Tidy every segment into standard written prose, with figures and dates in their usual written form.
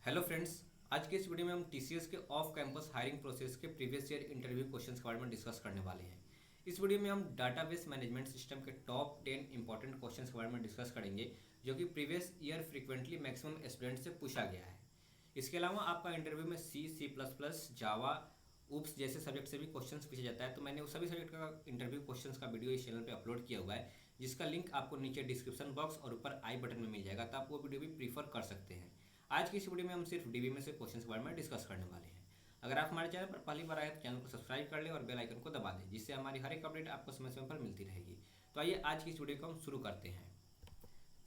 Hello friends. आज के इस वीडियो में हम टीसीएस के ऑफ कैंपस हायरिंग प्रोसेस के प्रीवियस ईयर इंटरव्यू क्वेश्चंस के बारे में डिस्कस करने वाले हैं। इस वीडियो में हम डाटाबेस मैनेजमेंट सिस्टम के टॉप 10 इंपॉर्टेंट क्वेश्चंस के बारे में डिस्कस करेंगे जो कि previous year frequently maximum student से पूछा गया है। इसके अलावा आपका इंटरव्यू में सी++, जावा, उप्स जैसे सब्जेक्ट से भी क्वेश्चंस पूछा जाता है। तो मैंने उस सभी सब्जेक्ट का इंटरव्यू क्वेश्चंस का वीडियो इस चैनल पे अपलोड किया हुआ है, जिसका लिंक आपको नीचे डिस्क्रिप्शन बॉक्स और ऊपर आई बटन में मिल जाएगा, तो आप वो वीडियो भी प्रीफर कर सकते हैं। आज की इस वीडियो में हम सिर्फ डीबी में से क्वेश्चंस के बारे में डिस्कस करने वाले हैं। अगर आप हमारे चैनल पर पहली बार आए तो चैनल को सब्सक्राइब कर लें और बेल आइकन को दबा दें, जिससे हमारी हर एक अपडेट आपको समय समय पर मिलती रहेगी। तो आइए आज की इस वीडियो को हम शुरू करते हैं।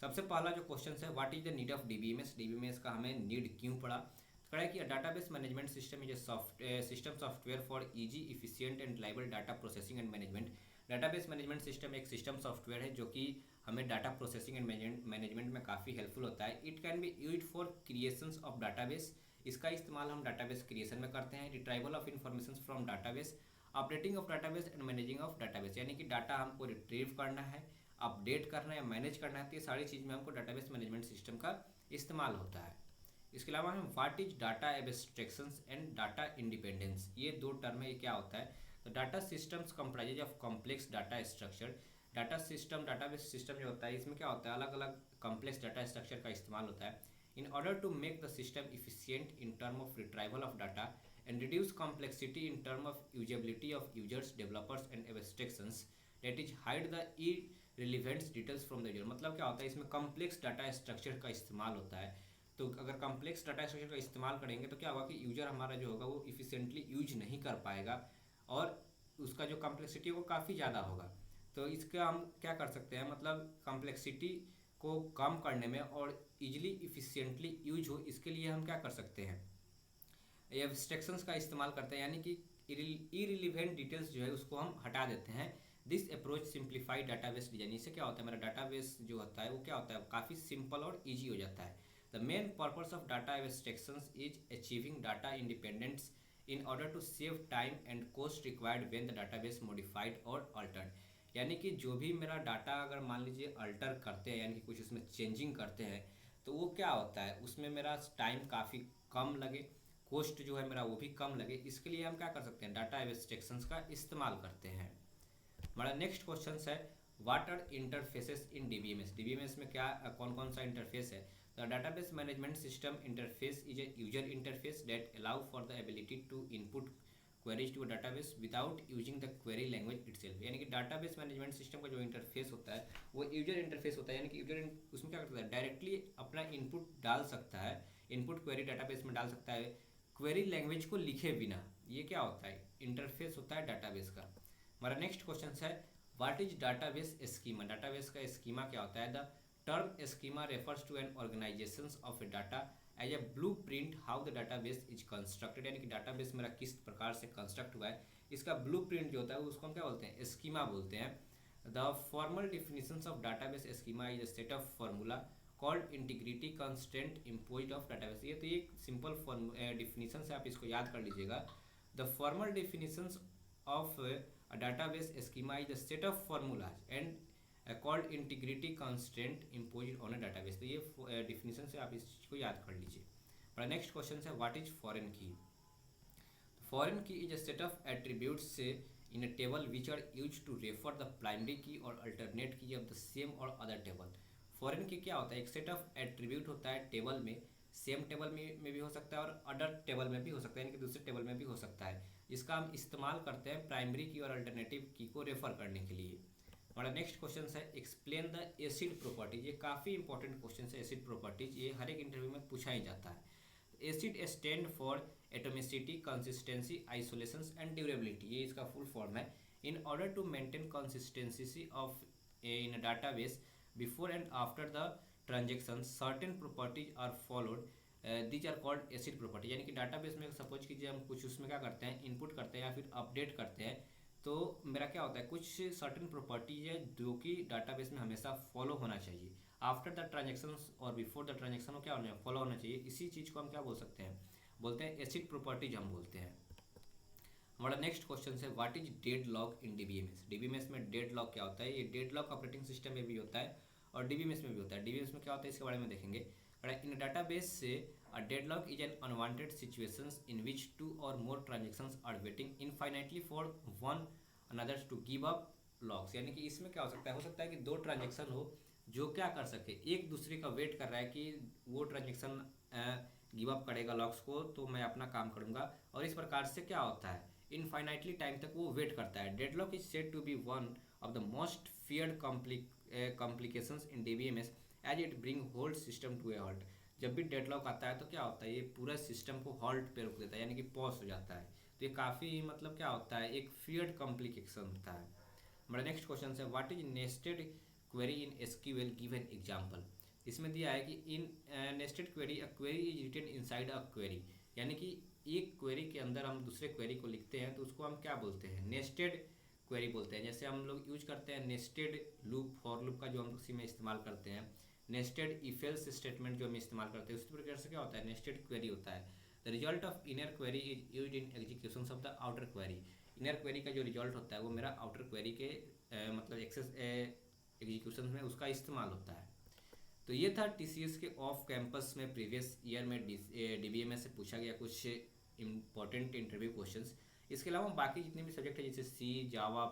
सबसे पहला जो क्वेश्चन है, what is the need of DBMS. DBMS का हमें नीड क्यों पड़ा। तो कहा है कि database management system is a system software for easy efficient and reliable data processing and management. Database management system एक सिस्टम सॉफ्टवेयर है जो कि हमें डाटा प्रोसेसिंग एंड मैनेजमेंट में काफ़ी हेल्पफुल होता है। It can be used for creations of database. इसका इस्तेमाल हम डाटाबेस क्रिएशन में करते हैं। Retrieval of information from database, updating of database and managing of database, यानी कि डाटा हमको रिट्रीव करना है, अपडेट करना है या मैनेज करना है, तो ये सारी चीज़ में हमको डाटाबेस मैनेजमेंट सिस्टम का इस्तेमाल होता है। इसके अलावा हम what is data abstractions and data independence, ये दो टर्म है। ये क्या होता है। तो data systems comprises of complex data structure. Data system, database system जो होता है, इसमें क्या होता है, अलग अलग कॉम्प्लेक्स डाटा स्ट्रक्चर का इस्तेमाल होता है in order to make the system efficient in term of retrieval of data and reduce complexity in term of usability of users, developers and abstractions that is hide the irrelevant details from the user. मतलब क्या होता है, इसमें complex data structure का इस्तेमाल होता है। तो अगर कॉम्प्लेक्स डाटा स्ट्रक्चर का इस्तेमाल करेंगे तो क्या होगा कि यूजर हमारा जो होगा वो इफिशिएंटली यूज नहीं कर पाएगा और उसका जो कॉम्प्लेक्सिटी है वो काफ़ी ज़्यादा होगा। तो इसका हम क्या कर सकते हैं, मतलब कॉम्प्लेक्सिटी को कम करने में और इजीली इफिशिएंटली यूज हो, इसके लिए हम क्या कर सकते हैं, एब्स्ट्रैक्शंस का इस्तेमाल करते हैं, यानी कि इरिलीवेंट डिटेल्स जो है उसको हम हटा देते हैं। This approach simplified database design. इससे क्या होता है, मेरा डाटाबेस जो होता है वो क्या होता है, काफ़ी सिंपल और ईजी हो जाता है। The main purpose of data abstractions is achieving data independence in order to save time and cost required when the database modified or altered। यानी कि जो भी मेरा डाटा अगर मान लीजिए अल्टर करते हैं, यानी कि कुछ उसमें चेंजिंग करते हैं, तो वो क्या होता है, उसमें मेरा टाइम काफ़ी कम लगे, कॉस्ट जो है मेरा वो भी कम लगे। इसके लिए हम क्या कर सकते हैं, डाटा एब्स्ट्रैक्शंस का इस्तेमाल करते हैं। हमारा नेक्स्ट क्वेश्चन है, what are interfaces in DBMS. DBMS में क्या कौन कौन सा इंटरफेस है। The database management system interface is a user interface that allow for the ability to input queries to database without using the query language itself. यानी कि database management system का जो इंटरफेस होता है वो यूजर इंटरफेस होता है, यानी कि यूजर उसमें क्या करता है, डायरेक्टली अपना इनपुट डाल सकता है, इनपुट क्वेरी डाटाबेस में डाल सकता है क्वेरी लैंग्वेज को लिखे बिना। ये क्या होता है, इंटरफेस होता है डाटाबेस का। हमारा नेक्स्ट क्वेश्चन है, what is database schema. Database का स्कीमा क्या होता है। The term schema refers to an organization of a data as a blueprint how the database is constructed. यानी कि डाटाबेस मेरा किस प्रकार से कंस्ट्रक्ट हुआ है, इसका ब्लू प्रिंट जो होता है उसको हम क्या बोलते हैं, स्कीमा बोलते हैं। The formal definitions of database schema is a set of formula called integrity constant imposed of database. ये तो एक सिंपल डिफिनीशन है, आप इसको याद कर लीजिएगा। The formal definitions of a database schema is a set of formulas and called integrity constraint imposed on a database। तो ये डिफिनीशन से आप इस चीज़ को याद कर लीजिए। हमारा नेक्स्ट क्वेश्चन है, व्हाट इज फॉरेन की। फॉरेन की is a set of attributes in a table which are used to refer the primary key or alternate key of the same or other table। Foreign की क्या होता है, एक set of attribute होता है table में, same table में भी हो सकता है और अदर टेबल में भी हो सकता है, यानी कि दूसरे टेबल में भी हो सकता है। इसका हम इस्तेमाल करते हैं प्राइमरी की और अल्टरनेटिव की को रेफर करने के लिए। हमारा नेक्स्ट क्वेश्चन है, एक्सप्लेन द एसिड प्रॉपर्टीज। ये काफ़ी इंपॉर्टेंट क्वेश्चन है, एसिड प्रॉपर्टीज, ये हर एक इंटरव्यू में पूछा ही जाता है। ACID stand for atomicity, consistency, isolation and durability, ये इसका फुल फॉर्म है। In order to maintain consistency of in database before and after the transaction certain properties are followed, these are called ACID property. यानी कि database में suppose कीजिए हम कुछ उसमें क्या करते हैं, इनपुट करते हैं या फिर अपडेट करते हैं, तो मेरा क्या होता है, कुछ सर्टेन प्रॉपर्टीज है जो कि डाटाबेस में हमेशा फॉलो होना चाहिए। आफ्टर द ट्रांजेक्शन और बिफोर द ट्रांजेक्शन क्या होना फॉलो होना चाहिए। इसी चीज़ को हम क्या बोल सकते हैं, बोलते हैं एसिड प्रॉपर्टीज हम बोलते हैं। हमारा नेक्स्ट क्वेश्चन है, what is dead lock in DBMS. DBMS में डेड लॉक क्या होता है। ये डेड लॉक ऑपरेटिंग सिस्टम में भी होता है और डीबीएमएस में भी होता है। डीबीएमएस में क्या होता है इसके बारे में देखेंगे। इन डाटाबेस से A deadlock is an unwanted situations in which two or more transactions are waiting infinitely for one another to give up locks। यानी कि इसमें क्या हो सकता है कि दो ट्रांजेक्शन हो जो क्या कर सके, एक दूसरे का वेट कर रहा है कि वो ट्रांजेक्शन गिव अप करेगा लॉक्स को तो मैं अपना काम करूंगा, और इस प्रकार से क्या होता है इनफाइनाइटली टाइम तक वो वेट करता है। Deadlock is said to be one of the most feared complications in DBMS as it bring hold system to a halt. जब भी डेडलॉक आता है तो क्या होता है, ये पूरा सिस्टम को हॉल्ट पे रोक देता है, यानी कि पॉज हो जाता है। तो ये काफ़ी मतलब क्या होता है, एक फियर्ड कॉम्प्लिकेशन होता है। हमारा नेक्स्ट क्वेश्चन है what is nested query in SQL, give an example. इसमें दिया है कि in nested query a query is written inside a query, यानी कि एक क्वेरी के अंदर हम दूसरे क्वेरी को लिखते हैं तो उसको हम क्या बोलते हैं, नेस्टेड क्वेरी बोलते हैं। जैसे हम लोग यूज करते हैं नेस्टेड लूप, फॉर लूप का जो हम उसी में इस्तेमाल करते हैं, नेस्टेड इफ एल्स स्टेटमेंट जो हम इस्तेमाल करते हैं, उसी प्रकार से क्या होता है नेस्टेड क्वेरी होता है। The result of inner query is used in execution of the outer query. Inner query का जो रिजल्ट होता है वो मेरा आउटर क्वेरी के मतलब एक्सेस एग्जीक्यूशन में उसका इस्तेमाल होता है। तो ये था टीसीएस के ऑफ कैंपस में प्रीवियस ईयर में डीबीएमएस से पूछा गया कुछ इंपॉर्टेंट इंटरव्यू क्वेश्चंस। इसके अलावा बाकी जितने भी सब्जेक्ट है जैसे सी, जावा,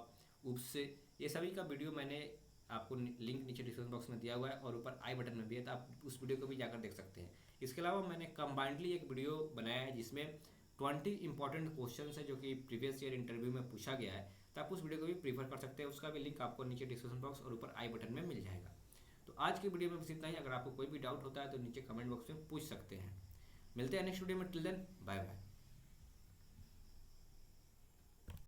उप्स, ये सभी का वीडियो मैंने आपको लिंक नीचे डिस्क्रिप्शन बॉक्स में दिया हुआ है और ऊपर आई बटन में भी है, तो आप उस वीडियो को भी जाकर देख सकते हैं। इसके अलावा मैंने कंबाइंडली एक वीडियो बनाया है जिसमें 20 इंपॉर्टेंट क्वेश्चन है जो कि प्रीवियस ईयर इंटरव्यू में पूछा गया है, तो आप उस वीडियो को भी प्रीफर कर सकते हैं। उसका भी लिंक आपको नीचे डिस्क्रिप्शन बॉक्स और ऊपर आई बटन में मिल जाएगा। तो आज की वीडियो में बस इतना ही। अगर आपको कोई भी डाउट होता है तो नीचे कमेंट बॉक्स में पूछ सकते हैं। मिलते हैं नेक्स्ट वीडियो में, टिल देन बाय बाय।